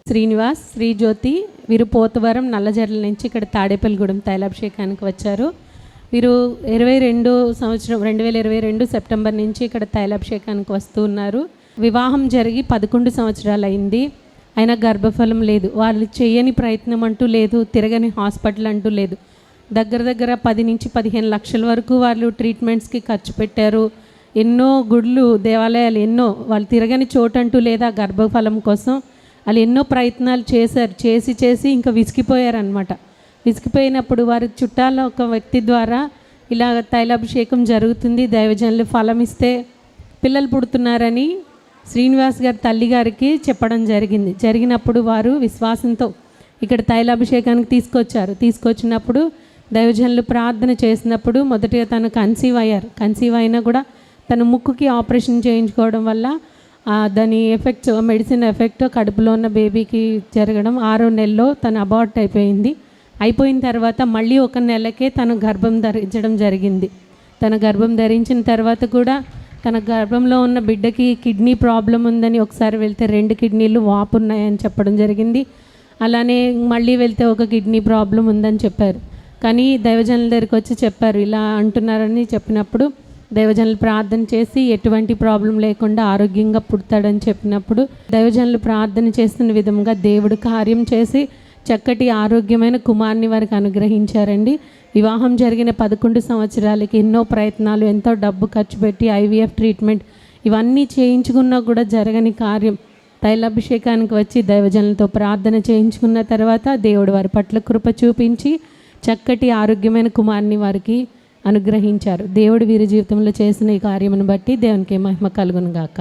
శ్రీనివాస్, శ్రీజ్యోతి వీరు పోతవరం నల్లజర్ల నుంచి ఇక్కడ తాడేపల్లిగూడెం తైలాభిషేకానికి వచ్చారు. వీరు 2022 సెప్టెంబర్ నుంచి ఇక్కడ తైలాభిషేకానికి వస్తూ ఉన్నారు. వివాహం జరిగి 11 సంవత్సరాలు అయింది. అయినా గర్భఫలం లేదు. వాళ్ళు చేయని ప్రయత్నం అంటూ లేదు, తిరగని హాస్పిటల్ అంటూ లేదు. దగ్గర 10 నుంచి 15 లక్షల వరకు వాళ్ళు ట్రీట్మెంట్స్కి ఖర్చు పెట్టారు. ఎన్నో గుళ్ళు, దేవాలయాలు, ఎన్నో వాళ్ళు తిరగని చోటు అంటూ లేదా గర్భఫలం కోసం వాళ్ళు ఎన్నో ప్రయత్నాలు చేశారు. చేసి ఇంకా విసిగిపోయారనమాట. విసిగిపోయినప్పుడు వారి చుట్టాల ఒక వ్యక్తి ద్వారా ఇలా తైలాభిషేకం జరుగుతుంది, దైవజనులు ఫలం ఇస్తే పిల్లలు పుడుతున్నారని శ్రీనివాస్ గారి తల్లి గారికి చెప్పడం జరిగినప్పుడు వారు విశ్వాసంతో ఇక్కడ తైలాభిషేకానికి తీసుకొచ్చినప్పుడు దైవజనులు ప్రార్థన చేసినప్పుడు మొదటిగా తను కన్సీవ్ అయినా కూడా తన ముక్కుకి ఆపరేషన్ చేయించుకోవడం వల్ల దాని ఎఫెక్ట్, మెడిసిన్ ఎఫెక్ట్ కడుపులో ఉన్న బేబీకి జరగడం 6వ నెలలో తను అబార్ట్ అయిపోయిన తర్వాత మళ్ళీ 1 నెలకే తను గర్భం ధరించడం జరిగింది. తన గర్భం ధరించిన తర్వాత కూడా తన గర్భంలో ఉన్న బిడ్డకి కిడ్నీ ప్రాబ్లం ఉందని ఒకసారి వెళ్తే 2 కిడ్నీలు వాపు ఉన్నాయని చెప్పడం జరిగింది. అలానే మళ్ళీ వెళ్తే 1 కిడ్నీ ప్రాబ్లం ఉందని చెప్పారు. కానీ దైవజనుల దగ్గరికి వచ్చి చెప్పారు, ఇలా అంటున్నారని చెప్పినప్పుడు దైవజనులు ప్రార్థన చేసి ఎటువంటి ప్రాబ్లం లేకుండా ఆరోగ్యంగా పుడతాడని చెప్పినప్పుడు దైవజనులు ప్రార్థన చేస్తున్న విధంగా దేవుడు కార్యం చేసి చక్కటి ఆరోగ్యమైన కుమారుని వారికి అనుగ్రహించారండి. వివాహం జరిగిన 11 సంవత్సరాలకి ఎన్నో ప్రయత్నాలు, ఎంతో డబ్బు ఖర్చు పెట్టి ఐవీఎఫ్ ట్రీట్మెంట్ ఇవన్నీ చేయించుకున్నా కూడా జరగని కార్యం తైలాభిషేకానికి వచ్చి దైవజనులతో ప్రార్థన చేయించుకున్న తర్వాత దేవుడు వారి పట్ల కృప చూపించి చక్కటి ఆరోగ్యమైన కుమారుని వారికి అనుగ్రహించారు. దేవుడు వీరి జీవితంలో చేసిన ఈ కార్యమును బట్టి దేవునికి మహిమ కలుగును గాక.